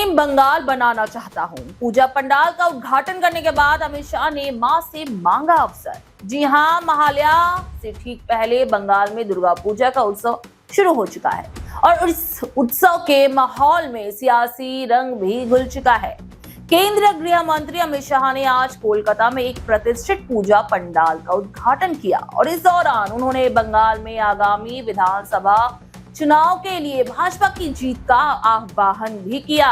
स्वर्णिम बंगाल बनाना चाहता हूं। पूजा पंडाल का उद्घाटन करने के बाद अमित शाह ने मां से मांगा अवसर। जी हां, महालया से ठीक पहले बंगाल में दुर्गा पूजा का उत्सव शुरू हो चुका है और इस उत्सव के माहौल में सियासी रंग भी घुल चुका है। केंद्रीय गृह मंत्री अमित शाह ने आज कोलकाता में एक प्रतिष्ठित पूजा पंडाल का उद्घाटन किया और इस दौरान उन्होंने बंगाल में आगामी विधानसभा चुनाव के लिए भाजपा की जीत का आह्वान भी किया।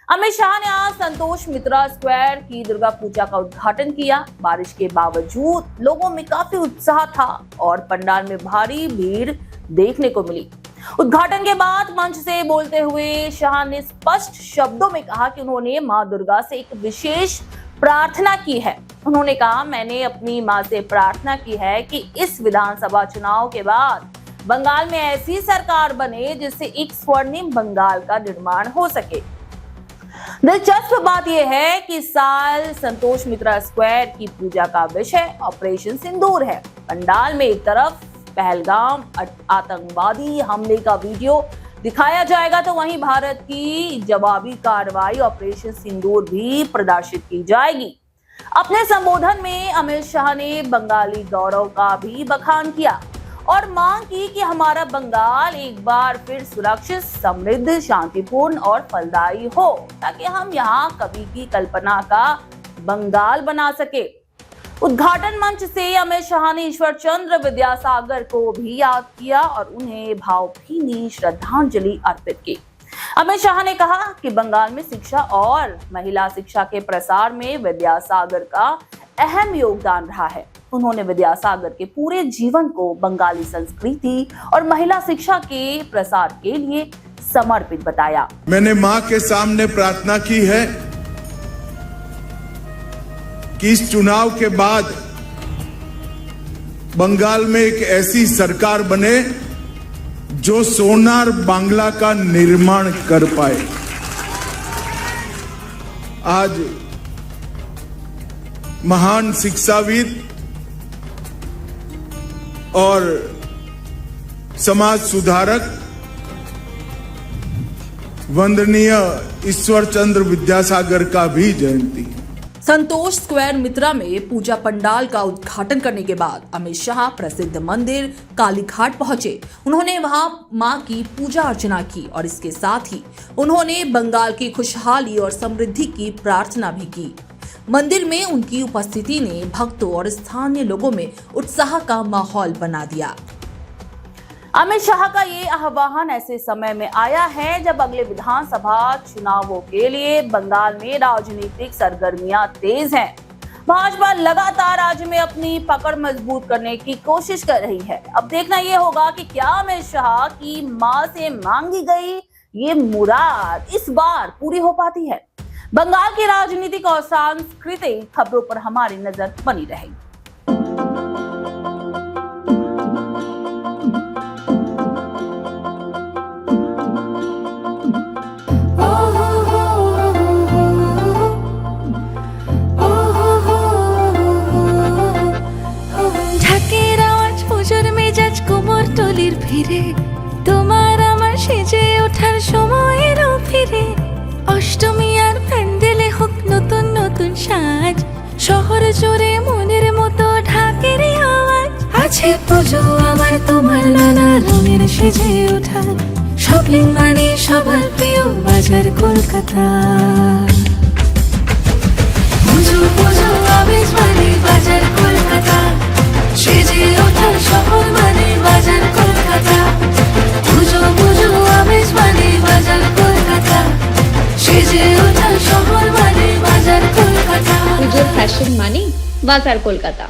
अमित शाह ने आज संतोष मित्रा स्क्वायर की दुर्गा पूजा का उद्घाटन किया। बारिश के बावजूद लोगों में काफी उत्साह था और पंडाल में भारी भीड़ देखने को मिली। उद्घाटन के बाद मंच से बोलते हुए शाह ने स्पष्ट शब्दों में कहा कि उन्होंने मां दुर्गा से एक विशेष प्रार्थना की है। उन्होंने कहा, मैंने अपनी मां से प्रार्थना की है कि इस विधानसभा चुनाव के बाद बंगाल में ऐसी सरकार बने जिससे एक स्वर्णिम बंगाल का निर्माण हो सके। दिलचस्प बात यह है कि इस साल संतोष मित्रा स्क्वायर की पूजा का विषय ऑपरेशन सिंदूर है। पंडाल में एक तरफ पहलगाम आतंकवादी हमले का वीडियो दिखाया जाएगा तो वहीं भारत की जवाबी कार्रवाई ऑपरेशन सिंदूर भी प्रदर्शित की जाएगी। अपने संबोधन में अमित शाह ने बंगाली गौरव का भी बखान किया और मांग की कि हमारा बंगाल एक बार फिर सुरक्षित, समृद्ध, शांतिपूर्ण और फलदायी हो ताकि हम यहाँ कभी की कल्पना का बंगाल बना सके। उद्घाटन मंच से अमित शाह ने ईश्वर चंद्र विद्यासागर को भी याद किया और उन्हें भावभीनी श्रद्धांजलि अर्पित की। अमित शाह ने कहा कि बंगाल में शिक्षा और महिला शिक्षा के प्रसार में विद्यासागर का अहम योगदान रहा है। उन्होंने विद्यासागर के पूरे जीवन को बंगाली संस्कृति और महिला शिक्षा के प्रसार के लिए समर्पित बताया। मैंने मां के सामने प्रार्थना की है कि इस चुनाव के बाद बंगाल में एक ऐसी सरकार बने जो सोनार बांग्ला का निर्माण कर पाए। आज महान शिक्षाविद और समाज सुधारक वंदनीय ईश्वर चंद्र विद्यासागर का भी जयंती है। संतोष स्क्वायर मित्रा में पूजा पंडाल का उद्घाटन करने के बाद अमित शाह प्रसिद्ध मंदिर कालीघाट पहुंचे। उन्होंने वहां मां की पूजा अर्चना की और इसके साथ ही उन्होंने बंगाल की खुशहाली और समृद्धि की प्रार्थना भी की। मंदिर में उनकी उपस्थिति ने भक्तों और स्थानीय लोगों में उत्साह का माहौल बना दिया। अमित शाह का ये आह्वान ऐसे समय में आया है जब अगले विधानसभा चुनावों के लिए बंगाल में राजनीतिक सरगर्मियां तेज हैं। भाजपा लगातार राज्य में अपनी पकड़ मजबूत करने की कोशिश कर रही है। अब देखना ये होगा कि क्या अमित शाह की मां से मांगी गई ये मुराद इस बार पूरी हो पाती है। बंगाल की राजनीतिक और सांस्कृतिक खबरों पर हमारी नजर बनी रहेगी। ঢাকের আওয়াজ পুজোর মেজাজ কোমর টলির ভিড়ে তোমার আমার সেজে ওঠার সময়েরও ফিরে অষ্টমী আর প্যান্ডেলে হোক নতুন নতুন সাজ শহর জুড়ে মনের মতো ঢাকের আওয়াজ আছে পুজো আমার তোমার নানা রঙের সেজে ওঠা শপিং মানে সবার প্রিয় বাজার কলকাতা পুজো পুজো আবেশ মানে বাজার কলকাতা সেজে ওঠা শহর মানে বাজার কলকাতা পুজো পুজো আবেশ মানে বাজার কলকাতা সেজে ওঠা শহর মানে বাজার কলকাতা পুজোর ফ্যাশন মানে বাজার কলকাতা।